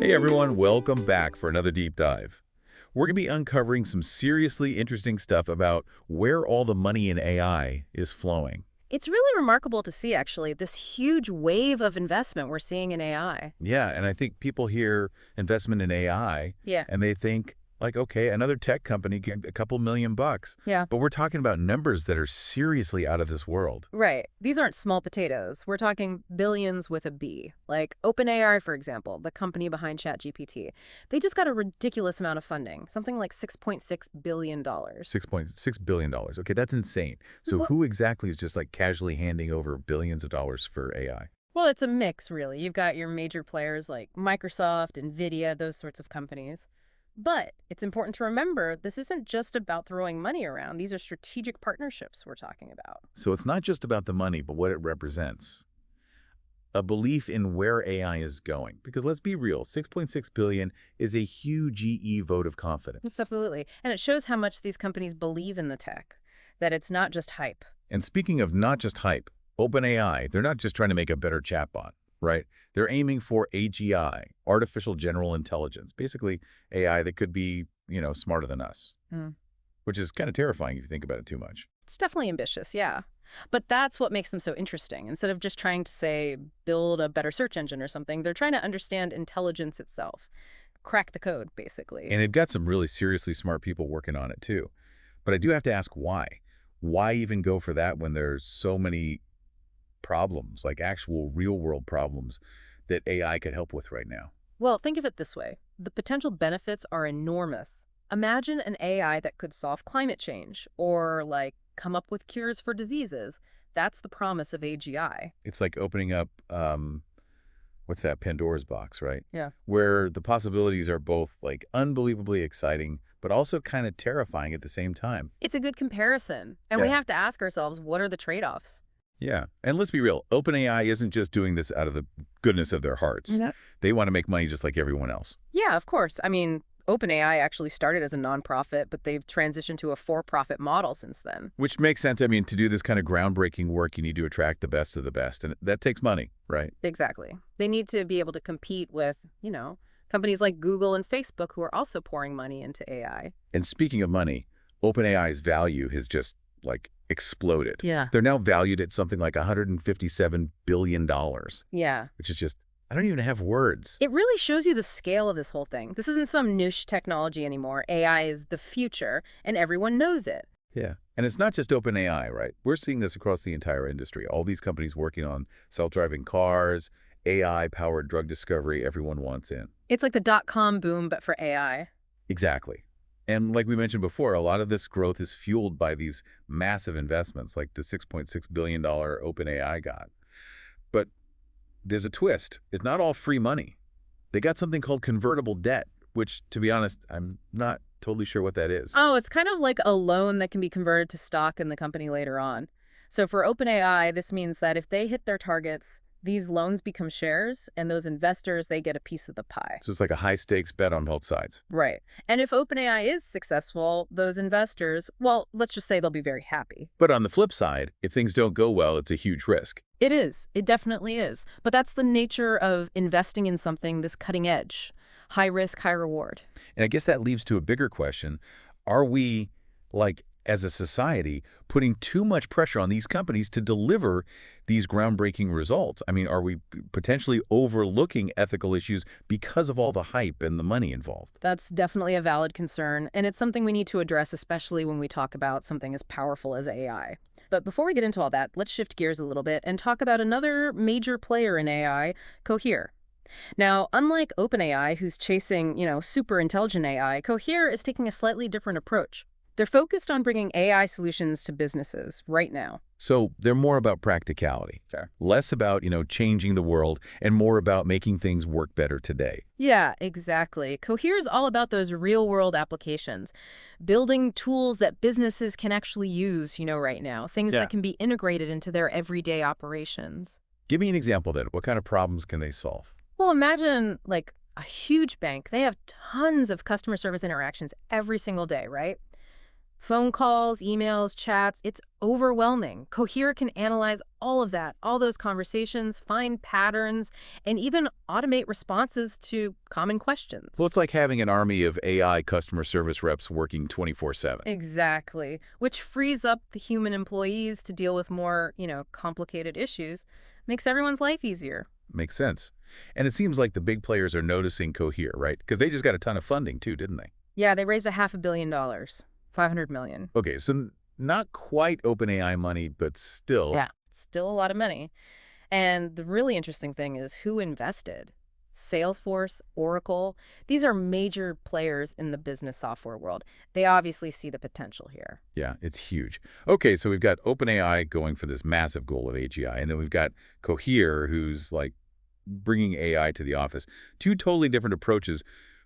Hey everyone, welcome back for another deep dive. We're going to be uncovering some seriously interesting stuff about where all the money in AI is flowing. It's really remarkable to see, actually, this huge wave of investment we're seeing in AI. Yeah, and I think people hear investment in AI Yeah. and they think, like, okay, another tech company get a couple $1,000,000. Yeah. But we're talking about numbers that are seriously out of this world. Right. These aren't small potatoes. We're talking billions with a B. Like OpenAI, for example, the company behind ChatGPT. They just got a ridiculous amount of funding, something like $6.6 billion. $6.6 billion. Okay, that's insane. So Well, who exactly is just like casually handing over billions of dollars for AI? well, it's a mix, really. You've got your major players like Microsoft, NVIDIA, those sorts of companies. But it's important to remember this isn't just about throwing money around. These are strategic partnerships we're talking about. So it's not just about the money, but what it represents. A belief in where AI is going. Because let's be real, 6.6 billion is a huge vote of confidence. Absolutely. And it shows how much these companies believe in the tech, that it's not just hype. And speaking of not just hype, OpenAI, they're not just trying to make a better chatbot, right? They're aiming for AGI, artificial general intelligence, basically AI that could be, smarter than us, Mm. which is kind of terrifying if you think about it too much. It's definitely ambitious, yeah. But that's what makes them so interesting. Instead of just trying to, say, build a better search engine or something, they're trying to understand intelligence itself, crack the code, basically. And they've got some really seriously smart people working on it too. But I do have to ask why. Why even go for that when there's so many problems, like actual real-world problems that AI could help with right now? Well, think of it this way. The potential benefits are enormous. Imagine an AI that could solve climate change or, like, come up with cures for diseases. That's the promise of AGI. It's like opening up, what's that, Pandora's box, right? Yeah. Where the possibilities are both like unbelievably exciting, but also kind of terrifying at the same time. It's a good comparison. And we Yeah. have to ask ourselves, what are the trade-offs? Yeah. And let's be real, OpenAI isn't just doing this out of the goodness of their hearts. No. They want to make money just like everyone else. Yeah, of course. I mean, OpenAI actually started as a nonprofit, but they've transitioned to a for-profit model since then. Which makes sense. I mean, to do this kind of groundbreaking work, you need to attract the best of the best, and that takes money, right? Exactly. They need to be able to compete with, companies like Google and Facebook who are also pouring money into AI. And speaking of money, OpenAI's value has just, like, exploded. Yeah. They're now valued at something like $157 billion, Yeah. which is just, I don't even have words. It really shows you the scale of this whole thing. This isn't some niche technology anymore. AI is the future, and everyone knows it. Yeah. And it's not just OpenAI, right? We're seeing this across the entire industry. All these companies working on self-driving cars, AI-powered drug discovery, everyone wants in. It's like the dot-com boom, but for AI. Exactly. And like we mentioned before, a lot of this growth is fueled by these massive investments like the $6.6 billion OpenAI got. But there's a twist. It's not all free money. They got something called convertible debt, which, to be honest, I'm not totally sure what that is. Oh, it's kind of like a loan that can be converted to stock in the company later on. So for OpenAI, this means that if they hit their targets, these loans become shares, and those investors, they get a piece of the pie. So it's like a high-stakes bet on both sides. Right. And if OpenAI is successful, those investors, well, let's just say they'll be very happy. But on the flip side, if things don't go well, it's a huge risk. It is. It definitely is. But that's the nature of investing in something this cutting edge. High risk, high reward. And I guess that leads to a bigger question. Are we, like, as a society, putting too much pressure on these companies to deliver these groundbreaking results? I mean, are we potentially overlooking ethical issues because of all the hype and the money involved? That's definitely a valid concern, and it's something we need to address, especially when we talk about something as powerful as AI. But before we get into all that, let's shift gears a little bit and talk about another major player in AI, Cohere. Now, unlike OpenAI, who's chasing, super intelligent AI, Cohere is taking a slightly different approach. They're focused on bringing AI solutions to businesses right now. So they're more about practicality. Sure. Less about, changing the world and more about making things work better today. Yeah, exactly. Cohere is all about those real-world applications, building tools that businesses can actually use, right now, things Yeah. that can be integrated into their everyday operations. Give me an example then. What kind of problems can they solve? Well, imagine, like, a huge bank. They have tons of customer service interactions every single day, right? Phone calls, emails, chats, it's overwhelming. Cohere can analyze all of that, all those conversations, find patterns, and even automate responses to common questions. Well, it's like having an army of AI customer service reps working 24/7. Exactly, which frees up the human employees to deal with more, complicated issues, makes everyone's life easier. Makes sense. And it seems like the big players are noticing Cohere, right? Because they just got a ton of funding too, didn't they? Yeah, they raised a $500 million, 500 million. Okay, so not quite OpenAI money, but still. Yeah, it's still a lot of money. And the really interesting thing is who invested. Salesforce, Oracle, these are major players in the business software world. They obviously see the potential here. Yeah, it's huge. Okay, so we've got OpenAI going for this massive goal of AGI, and then we've got Cohere, who's like bringing AI to the office. Two totally different approaches.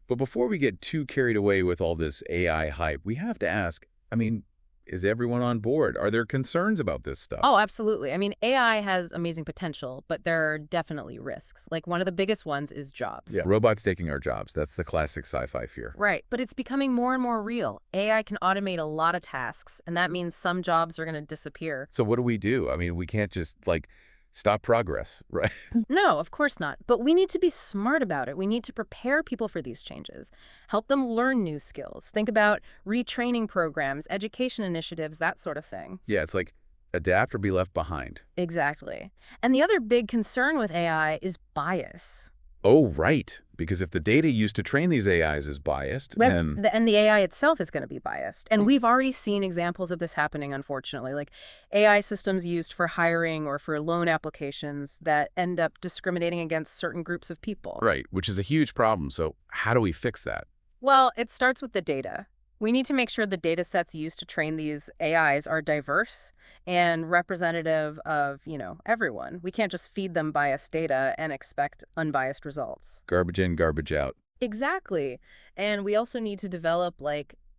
But before we get too carried away with all this AI hype, we have to ask, I mean, is everyone on board? Are there concerns about this stuff? Oh, absolutely. I mean, AI has amazing potential, but there are definitely risks. Like one of the biggest ones is jobs. Yeah, robots taking our jobs. That's the classic sci-fi fear. Right, but it's becoming more and more real. AI can automate a lot of tasks, and that means some jobs are going to disappear. So what do we do? I mean, we can't just like stop progress, right? No, of course not. But we need to be smart about it. We need to prepare people for these changes, help them learn new skills. Think about retraining programs, education initiatives, that sort of thing. Yeah, it's like adapt or be left behind. Exactly. And the other big concern with AI is bias. Oh, right. Because if the data used to train these AIs is biased, then And the AI itself is going to be biased. And we've already seen examples of this happening, unfortunately, like AI systems used for hiring or for loan applications that end up discriminating against certain groups of people. right, which is a huge problem. So how do we fix that? Well, it starts with the data. We need to make sure the data sets used to train these AIs are diverse and representative of, everyone. We can't just feed them biased data and expect unbiased results. Garbage in, garbage out. Exactly. And we also need to develop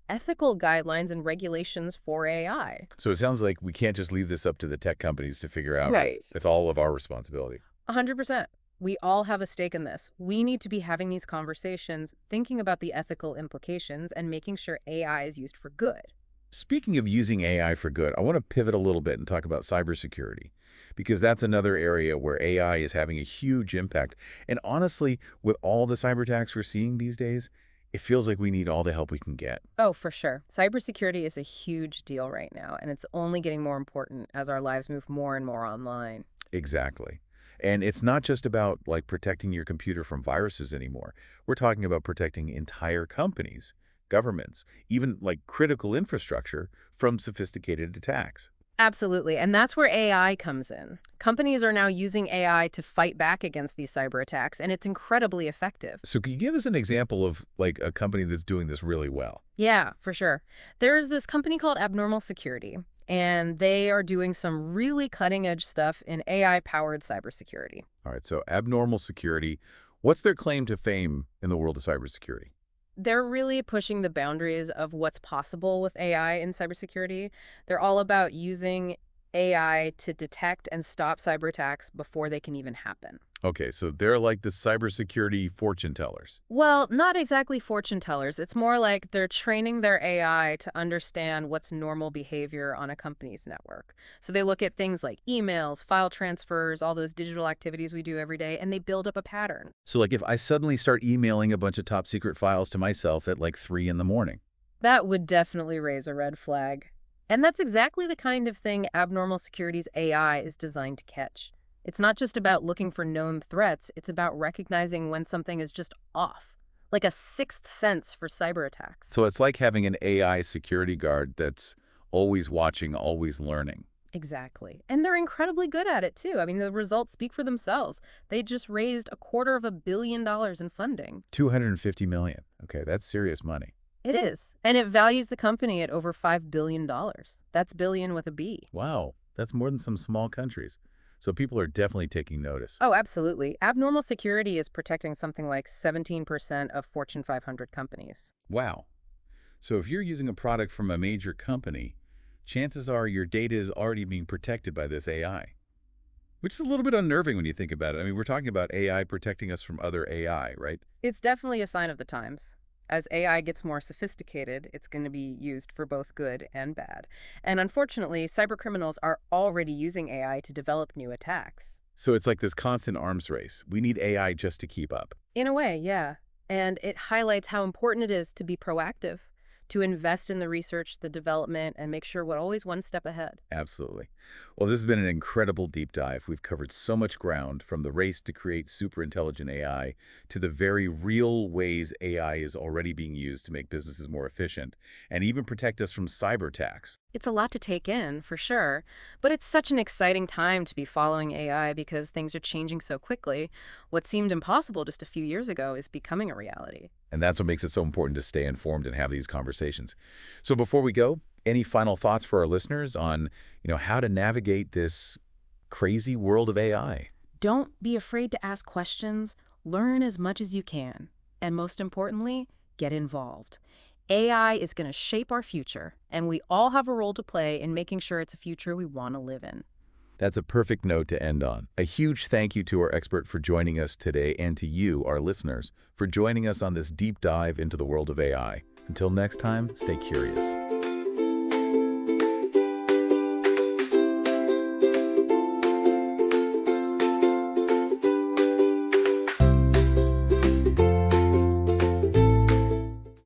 ethical guidelines and regulations for AI. So it sounds like we can't just leave this up to the tech companies to figure out. Right. It's all of our responsibility. 100%. We all have a stake in this. We need to be having these conversations, thinking about the ethical implications, and making sure AI is used for good. Speaking of using AI for good, I want to pivot a little bit and talk about cybersecurity, because that's another area where AI is having a huge impact. And honestly, with all the cyber attacks we're seeing these days, it feels like we need all the help we can get. Oh, for sure. Cybersecurity is a huge deal right now, and it's only getting more important as our lives move more and more online. Exactly. And it's not just about like protecting your computer from viruses anymore. We're talking about protecting entire companies, governments, even like critical infrastructure from sophisticated attacks. Absolutely. And that's where AI comes in. Companies are now using AI to fight back against these cyber attacks, and it's incredibly effective. So can you give us an example of like a company that's doing this really well? Yeah, for sure. There's this company called Abnormal Security, and they are doing some really cutting-edge stuff in AI-powered cybersecurity. All right, so abnormal security. What's their claim to fame in the world of cybersecurity? They're really pushing the boundaries of what's possible with AI in cybersecurity. They're all about using AI to detect and stop cyber attacks before they can even happen. Okay, so they're like the cybersecurity fortune tellers. Well, not exactly fortune tellers. It's more like they're training their AI to understand what's normal behavior on a company's network. So they look at things like emails, file transfers, all those digital activities we do every day, and they build up a pattern. So like if I suddenly start emailing a bunch of top secret files to myself at like 3 in the morning. That would definitely raise a red flag. And that's exactly the kind of thing Abnormal Security's AI is designed to catch. It's not just about looking for known threats, it's about recognizing when something is just off, like a sixth sense for cyber attacks. So it's like having an AI security guard that's always watching, always learning. Exactly. And they're incredibly good at it, too. I mean, the results speak for themselves. They just raised $250 million in funding. 250 million. Okay, that's serious money. It is. And it values the company at over $5 billion. That's billion with a B. Wow, that's more than some small countries. So people are definitely taking notice. Oh, absolutely. Abnormal Security is protecting something like 17% of Fortune 500 companies. Wow. So if you're using a product from a major company, chances are your data is already being protected by this AI, which is a little bit unnerving when you think about it. I mean, we're talking about AI protecting us from other AI, right? It's definitely a sign of the times. As AI gets more sophisticated, it's going to be used for both good and bad. And unfortunately, cybercriminals are already using AI to develop new attacks. So it's like this constant arms race. We need AI just to keep up. In a way, yeah. And it highlights how important it is to be proactive, to invest in the research, the development, and make sure we're always one step ahead. Absolutely. Well, this has been an incredible deep dive. We've covered so much ground, from the race to create super intelligent AI to the very real ways AI is already being used to make businesses more efficient and even protect us from cyber attacks. It's a lot to take in, for sure, but it's such an exciting time to be following AI because things are changing so quickly. What seemed impossible just a few years ago is becoming a reality. And that's what makes it so important to stay informed and have these conversations. So before we go, any final thoughts for our listeners on, how to navigate this crazy world of AI? Don't be afraid to ask questions, learn as much as you can, and most importantly, get involved. AI is going to shape our future, and we all have a role to play in making sure it's a future we want to live in. That's a perfect note to end on. A huge thank you to our expert for joining us today, and to you, our listeners, for joining us on this deep dive into the world of AI. Until next time, stay curious.